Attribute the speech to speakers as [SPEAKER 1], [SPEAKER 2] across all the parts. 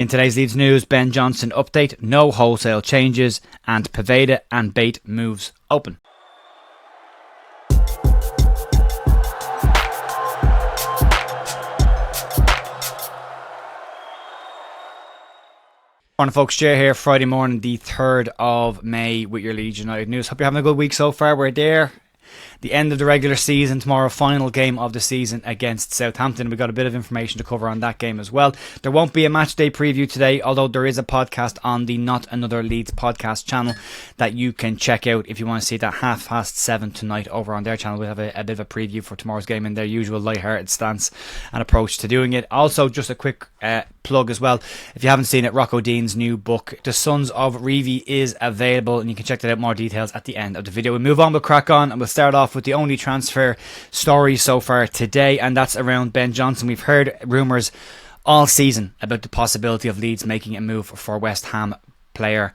[SPEAKER 1] In today's Leeds news, Ben Johnson update, no wholesale changes, and Poveda and Bate moves open. Morning folks, Jay here, Friday morning the 3rd of May with your Leeds United news. Hope you're having a good week so far. We're there. The end of the regular season tomorrow, final game of the season against Southampton. We've got a bit of information to cover on that game as well. There won't be a match day preview today, although there is a podcast on the Not Another Leeds podcast channel that you can check out if you want to see that 7:30 tonight over on their channel. We'll have a bit of a preview for tomorrow's game in their usual light-hearted stance and approach to doing it. Also, just a quick plug as well. If you haven't seen it, Rocco Dean's new book, The Sons of Revie, is available, and you can check that out, more details at the end of the video. We'll move on, we'll crack on, and we'll start off with the only transfer story so far today, and that's around Ben Johnson. We've heard rumours all season about the possibility of Leeds making a move for West Ham player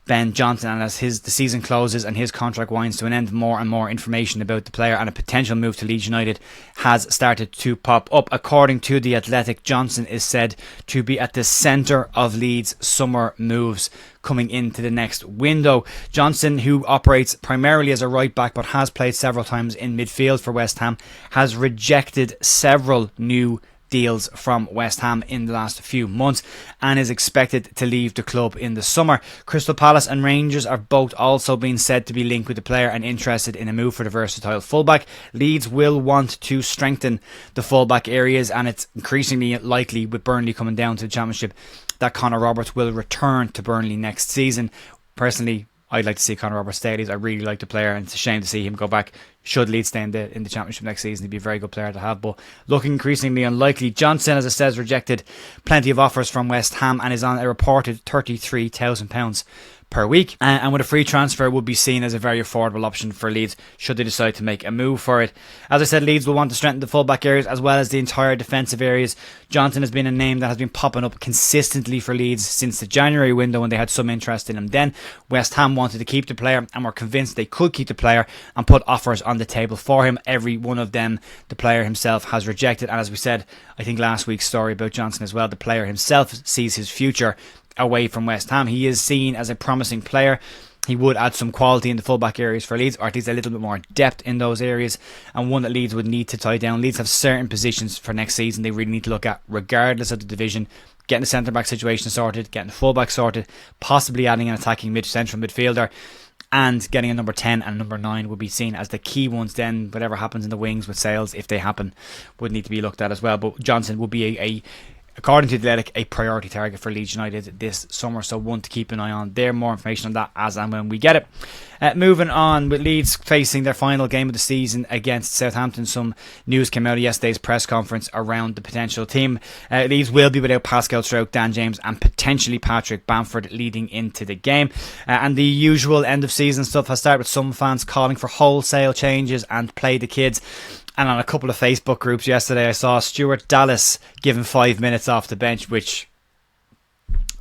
[SPEAKER 1] Ben Johnson, and as the season closes and his contract winds to an end, more and more information about the player and a potential move to Leeds United has started to pop up. According to The Athletic, Johnson is said to be at the centre of Leeds' summer moves coming into the next window. Johnson, who operates primarily as a right back but has played several times in midfield for West Ham, has rejected several new deals from West Ham in the last few months and is expected to leave the club in the summer. Crystal Palace and Rangers are both also being said to be linked with the player and interested in a move for the versatile fullback. Leeds will want to strengthen the fullback areas, and it's increasingly likely, with Burnley coming down to the Championship, that Connor Roberts will return to Burnley next season. Personally, I'd like to see Connor Roberts stay. I really like the player, and it's a shame to see him go back. Should Leeds stay in the Championship next season, he'd be a very good player to have, but looking increasingly unlikely. Johnson, as it says, rejected plenty of offers from West Ham and is on a reported £33,000 per week, and with a free transfer would be seen as a very affordable option for Leeds should they decide to make a move for it. As I said, Leeds will want to strengthen the fullback areas as well as the entire defensive areas. Johnson has been a name that has been popping up consistently for Leeds since the January window when they had some interest in him. Then West Ham wanted to keep the player and were convinced they could keep the player and put offers on the table for him. Every one of them the player himself has rejected, and as we said, I think last week's story about Johnson as well, the player himself sees his future away from West Ham. He is seen as a promising player. He would add some quality in the fullback areas for Leeds, or at least a little bit more depth in those areas, and one that Leeds would need to tie down. Leeds have certain positions for next season they really need to look at, regardless of the division. Getting the centre-back situation sorted, getting the fullback sorted, possibly adding an attacking central midfielder, and getting a number 10 and number 9 would be seen as the key ones. Then whatever happens in the wings with sales, if they happen, would need to be looked at as well. But Johnson would be according to The Athletic, a priority target for Leeds United this summer, so one to keep an eye on there. More information on that as and when we get it. Moving on, with Leeds facing their final game of the season against Southampton, some news came out of yesterday's press conference around the potential team. Leeds will be without Pascal Stroke, Dan James and potentially Patrick Bamford leading into the game, and the usual end of season stuff has started with some fans calling for wholesale changes and play the kids. And on a couple of Facebook groups yesterday, I saw Stuart Dallas given 5 minutes off the bench, which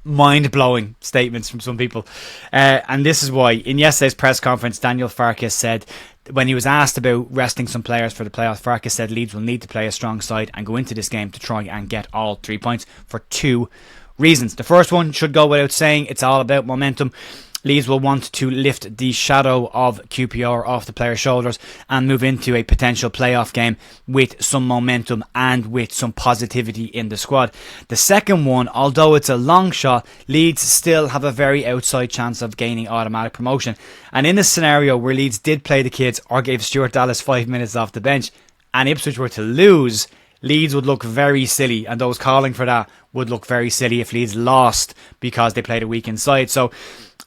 [SPEAKER 1] mind-blowing statements from some people. And this is why. In yesterday's press conference, Daniel Farke said, when he was asked about resting some players for the playoffs, Farke said Leeds will need to play a strong side and go into this game to try and get all 3 points for 2 reasons. The first one should go without saying. It's all about momentum. Leeds will want to lift the shadow of QPR off the players' shoulders and move into a potential playoff game with some momentum and with some positivity in the squad. The second one, although it's a long shot, Leeds still have a very outside chance of gaining automatic promotion. And in a scenario where Leeds did play the kids or gave Stuart Dallas 5 minutes off the bench and Ipswich were to lose, Leeds would look very silly, and those calling for that would look very silly if Leeds lost because they played a weak inside. So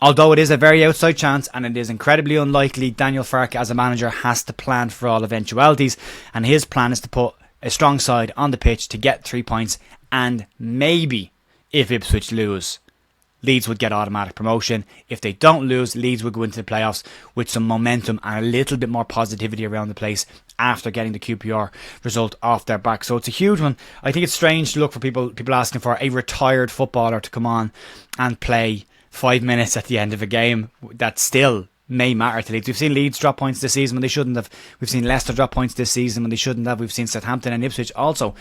[SPEAKER 1] although it is a very outside chance and it is incredibly unlikely, Daniel Farke as a manager has to plan for all eventualities, and his plan is to put a strong side on the pitch to get 3 points, and maybe if Ipswich lose, Leeds would get automatic promotion. If they don't lose, Leeds would go into the playoffs with some momentum and a little bit more positivity around the place after getting the QPR result off their back. So it's a huge one. I think it's strange to look for people asking for a retired footballer to come on and play 5 minutes at the end of a game that still may matter to Leeds. We've seen Leeds drop points this season when they shouldn't have. We've seen Leicester drop points this season when they shouldn't have. We've seen Southampton and Ipswich also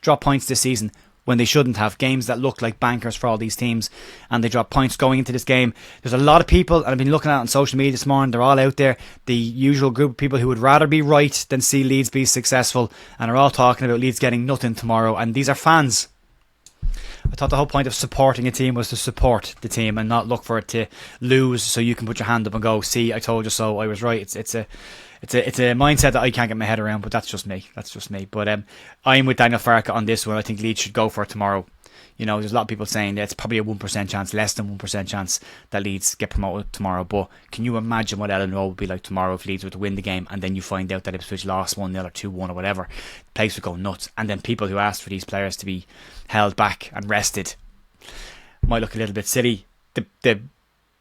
[SPEAKER 1] drop points this season when they shouldn't have. Games that look like bankers for all these teams, and they drop points going into this game. There's a lot of people, and I've been looking at it on social media this morning, they're all out there, the usual group of people who would rather be right than see Leeds be successful, and are all talking about Leeds getting nothing tomorrow, and these are fans. I thought the whole point of supporting a team was to support the team and not look for it to lose so you can put your hand up and go, see, I told you so, I was right. It's a mindset that I can't get my head around, but that's just me. But I'm with Daniel Farke on this one. I think Leeds should go for it tomorrow. You know, there's a lot of people saying that it's probably a 1% chance, less than 1% chance that Leeds get promoted tomorrow. But can you imagine what Ellen Road would be like tomorrow if Leeds were to win the game and then you find out that Ipswich lost 1-0 or 2-1 or whatever? The place would go nuts. And then people who asked for these players to be held back and rested might look a little bit silly. The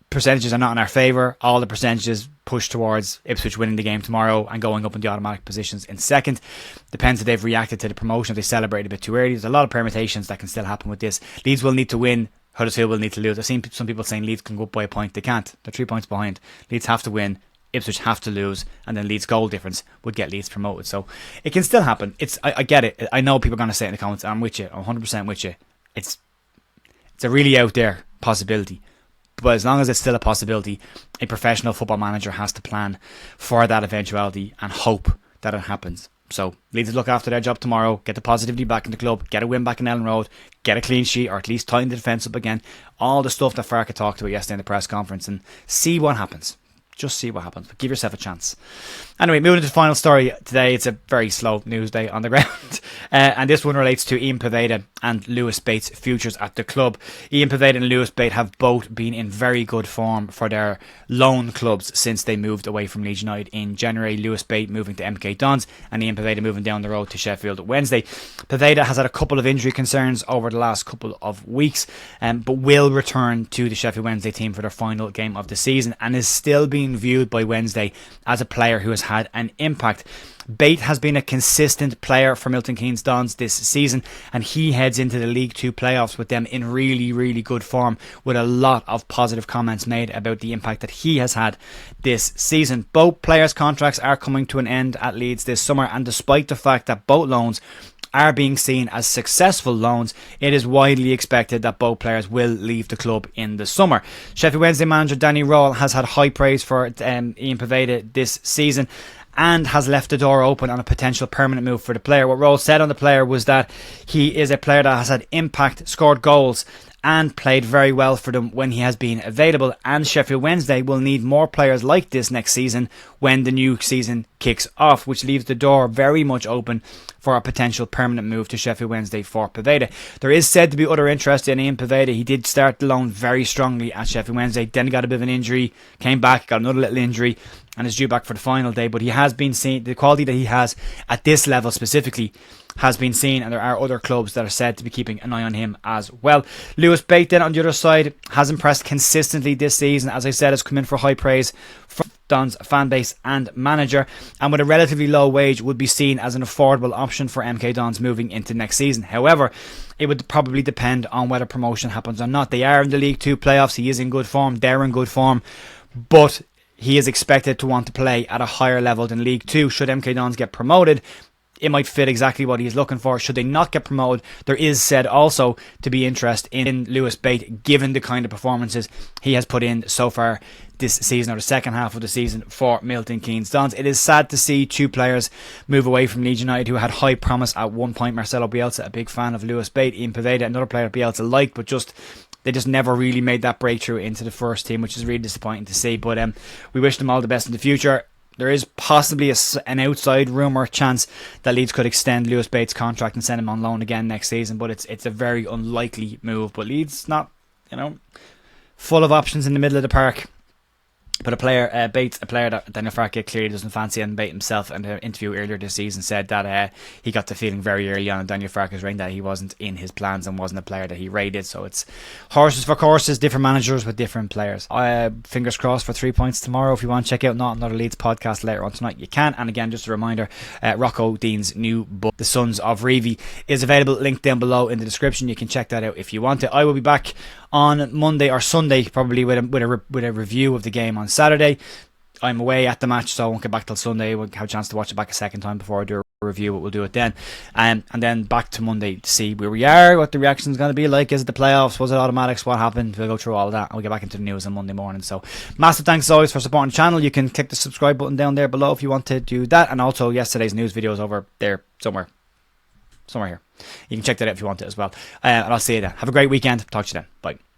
[SPEAKER 1] percentages are not in our favour. All the percentages push towards Ipswich winning the game tomorrow and going up in the automatic positions in second. Depends if they've reacted to the promotion, if they celebrated a bit too early. There's a lot of permutations that can still happen with this. Leeds will need to win. Huddersfield will need to lose. I've seen some people saying Leeds can go up by a point. They can't. They're 3 points behind. Leeds have to win. Ipswich have to lose, and then Leeds' goal difference would get Leeds promoted. So it can still happen. I get it. I know people are going to say it in the comments. I'm with you. I'm 100% with you. It's a really out there possibility. But as long as it's still a possibility, a professional football manager has to plan for that eventuality and hope that it happens. So Leeds look after their job tomorrow, get the positivity back in the club, get a win back in Ellen Road, get a clean sheet, or at least tighten the defence up again. All the stuff that Farke talked about yesterday in the press conference, and see what happens. Just see what happens, but give yourself a chance. Anyway, moving to the final story today. It's a very slow news day on the ground. And this one relates to Ian Poveda and Lewis Bates' futures at the club. Ian Poveda and Lewis Bates have both been in very good form for their loan clubs since they moved away from Leeds United in January. Lewis Bates moving to MK Dons and Ian Poveda moving down the road to Sheffield Wednesday. Poveda has had a couple of injury concerns over the last couple of weeks, but will return to the Sheffield Wednesday team for their final game of the season and is still being viewed by Wednesday as a player who has had an impact. Bate has been a consistent player for Milton Keynes Dons this season, and he heads into the League 2 playoffs with them in really, really good form, with a lot of positive comments made about the impact that he has had this season. Both players' contracts are coming to an end at Leeds this summer, and despite the fact that both loans are being seen as successful loans, it is widely expected that both players will leave the club in the summer. Sheffield Wednesday manager Danny Rowell has had high praise for Ian Poveda this season and has left the door open on a potential permanent move for the player. What Rowell said on the player was that he is a player that has had impact, scored goals and played very well for them when he has been available, and Sheffield Wednesday will need more players like this next season when the new season kicks off, which leaves the door very much open for a potential permanent move to Sheffield Wednesday for Poveda. There is said to be other interest in Ian Poveda. He did start the loan very strongly at Sheffield Wednesday, then got a bit of an injury, came back, got another little injury, and is due back for the final day. But he has been seen, the quality that he has at this level specifically has been seen, and there are other clubs that are said to be keeping an eye on him as well. Lewis Bates then on the other side has impressed consistently this season. As I said, has come in for high praise from Don's fan base and manager, and with a relatively low wage would be seen as an affordable option for MK Dons moving into next season. However, it would probably depend on whether promotion happens or not. They are in the League 2 playoffs. He is in good form. They're in good form, but he is expected to want to play at a higher level than League 2. Should MK Dons get promoted, it might fit exactly what he's looking for. Should they not get promoted, there is said also to be interest in Lewis Bates, given the kind of performances he has put in so far this season, or the second half of the season for Milton Keynes Dons. It is sad to see two players move away from Leeds United who had high promise at one point. Marcelo Bielsa, a big fan of Lewis Bates. Ian Poveda, another player Bielsa liked, but they just never really made that breakthrough into the first team, which is really disappointing to see. But we wish them all the best in the future. There is possibly an outside rumour chance that Leeds could extend Lewis Bates' contract and send him on loan again next season, but it's a very unlikely move. But Leeds not, full of options in the middle of the park. But Bates, a player that Daniel Farke clearly doesn't fancy, and Bates himself in an interview earlier this season said that he got the feeling very early on in Daniel Farke's reign that he wasn't in his plans and wasn't a player that he rated. So it's horses for courses, different managers with different players. Fingers crossed for 3 points tomorrow. If you want to check out Not Another Leeds podcast later on tonight, you can. And again, just a reminder, Rocco Dean's new book, The Sons of Revie, is available, linked down below in the description. You can check that out if you want it. I will be back on Monday or Sunday probably with a review of the game on Saturday. I'm away at the match, so I won't get back till Sunday. We'll have a chance to watch it back a second time before I do a review. But we'll do it then, and then back to Monday to see where we are, what the reaction is going to be like. Is it the playoffs? Was it automatics? What happened? We'll go through all of that, and we'll get back into the news on Monday morning. So massive thanks as always for supporting the channel. You can click the subscribe button down there below if you want to do that, and also yesterday's news video is over there somewhere here. You can check that out if you want it as well. And I'll see you then. Have a great weekend. Talk to you then. Bye.